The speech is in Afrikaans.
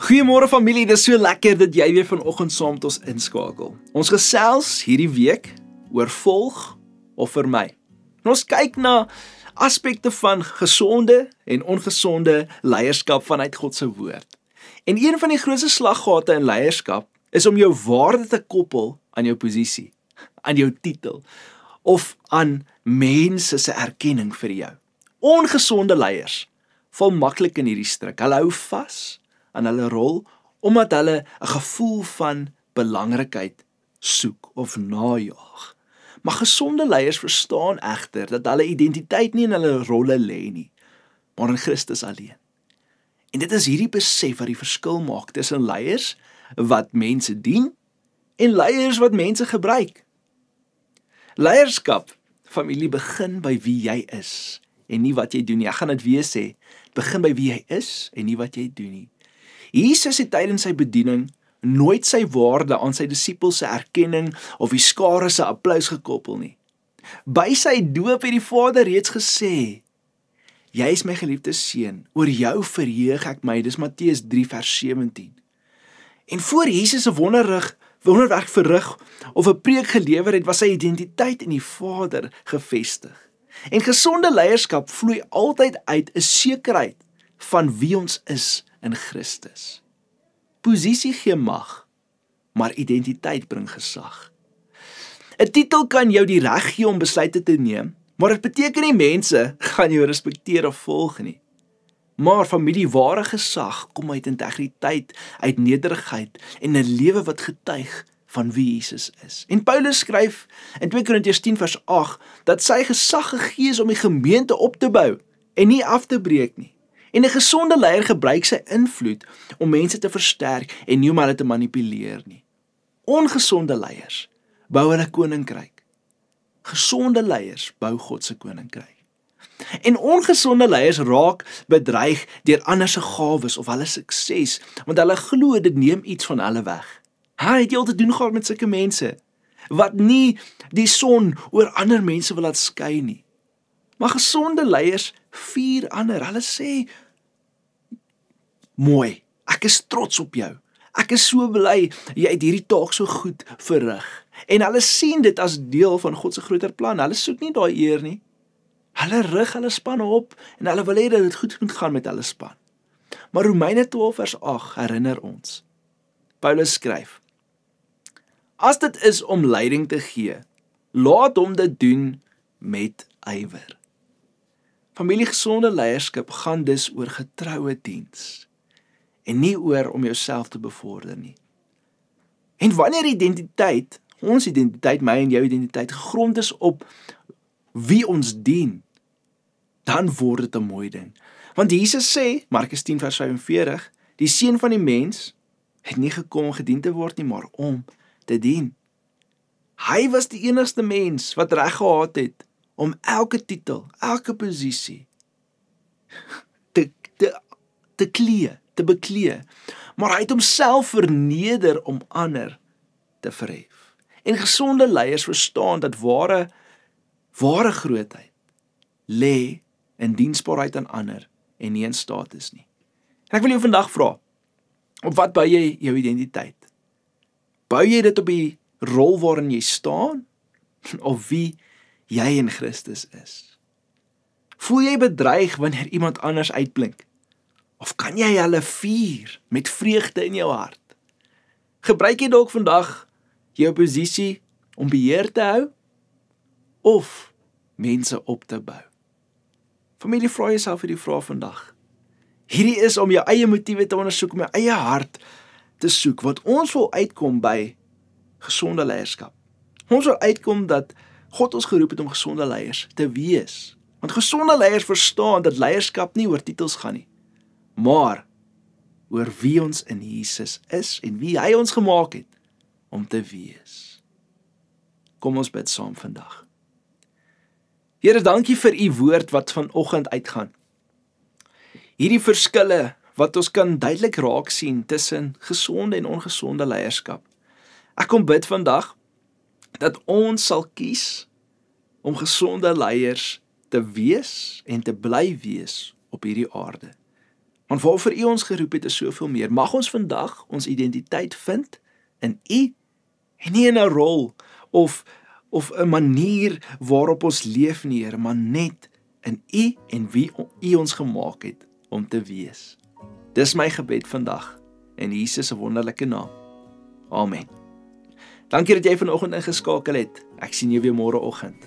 Goeiemôre familie, dit is so lekker dat jy weer vanoggend saam met ons inskakel. Ons gesels hierdie week oor volg of vermy. En ons kyk na aspekte van gesonde en ongesonde leierskap vanuit God se woord. En een van die grootste slaggate in leierskap is om jou waarde te koppel aan jou posisie, aan jou titel of aan mense se erkenning vir jou. Ongesonde leiers val maklik in hierdie struik. Hulle hou vas aan hulle rol, omdat hulle 'n gevoel van belangrikheid soek of najaag. Maar gesonde leiers verstaan egter dat hulle identiteit nie in hulle rolle lê nie, maar in Christus alleen. En dit is hierdie besef wat die verskil maak tussen leiers wat mense dien en leiers wat mense gebruik. Leierskap, familie, begin by wie jy is en nie wat jy doen nie. Ek gaan dit weer sê, begin by wie jy is en nie wat jy doen nie. Jesus het tydens sy bediening nooit sy waarde aan sy disippels se erkenning of die skare se applous gekoppel nie. By sy doop het die Vader reeds gesê, jy is my geliefde seun, oor jou verheug ek my, dis Matteus 3 vers 17. En voor Jesus 'n wonderwerk verrig of 'n preek gelewer het, was sy identiteit in die Vader gevestig. En gesonde leierskap vloei altyd uit 'n sekerheid van wie ons is in Christus. Posisie gee mag, maar identiteit bring gesag. 'n Titel kan jou die reg gee om besluite te neem, maar dit beteken nie mense gaan jou respekteer of volg nie. Maar familie, ware gesag kom uit integriteit, uit nederigheid en 'n lewe wat getuig van wie Jesus is. En Paulus skryf in 2 Korintiërs 10 vers 8 dat sy gesag gegee is om die gemeente op te bou en nie af te breek nie. En 'n gesonde leier gebruik sy invloed om mense te versterk en nie om hulle te manipuleer nie. Ongesonde leiers bou hulle koninkryk. Gesonde leiers bou God se koninkryk. En ongesonde leiers raak bedreig deur ander se gawes of hulle sukses, want hulle glo dit neem iets van hulle weg. Het jy al te doen gehad met sulke mense wat nie die son oor ander mense wil laat skyn nie? Maar gesonde leiers vier ander. Hulle sê, mooi, ek is trots op jou. Ek is so bly jy het hierdie taak so goed verrig. En hulle sien dit as deel van God se groter plan. Hulle soek nie daai eer nie. Hulle rig hulle span op en hulle wil hê dat dit goed moet gaan met hulle span. Maar Romeine 12 vers 8 herinner ons. Paulus skryf, as dit is om leiding te gee, laat hom dit doen met ywer. Familiegesonde leierskap gaan dus oor getroue diens en nie oor om jouself te bevorder nie. En wanneer identiteit, ons identiteit, my en jou identiteit, gegrond is op wie ons dien, dan word dit 'n mooi ding. Want Jesus sê, Markus 10 vers 45, die seun van die mens het nie gekom om gedien te word nie, maar om te dien. Hy was die enigste mens wat reg gehad het om elke titel, elke posisie te beklee. Maar hy het homself verneder om ander te verhef. En gesonde leiers verstaan dat ware grootheid lê in diensbaarheid aan ander en nie in status nie. En ek wil jou vandag vra, op wat bou jy jou identiteit? Bou jy dit op die rol waarin jy staan, of wie jy in Christus is? Voel jy bedreig wanneer iemand anders uitblink? Of kan jy hulle vier met vreugde in jou hart? Gebruik jy dalk vandag jou posisie om beheer te hou, of mense op te bou? Familie, vra jouself hierdie vraag vandag. Hierdie is om jou eie motiewe te ondersoek, om jou eie hart te soek, want ons wil uitkom by gesonde leierskap. Ons wil uitkom dat God ons geroep het om gesonde leiers te wees. Want gesonde leiers verstaan dat leierskap nie oor titels gaan nie, maar oor wie ons in Jesus is en wie hy ons gemaak het om te wees. Kom ons bid saam vandag. Here, dankie vir u woord wat vanoggend uitgaan. Hierdie verskille wat ons kan duidelik raak sien tussen gesonde en ongesonde leierskap. Ek kom bid vandag dat ons sal kies om gesonde leiers te wees en te bly wees op hierdie aarde. Want waarvoor U ons geroep het is soveel meer. Mag ons vandag ons identiteit vind in U en nie in 'n rol of 'n manier waarop ons leef nie, Here, maar net in U en wie U ons gemaak het om te wees. Dis my gebed vandag in Jesus se wonderlike naam. Amen. Dankie dat jy vanoggend ingeskakel het. Ek sien jou weer môreoggend.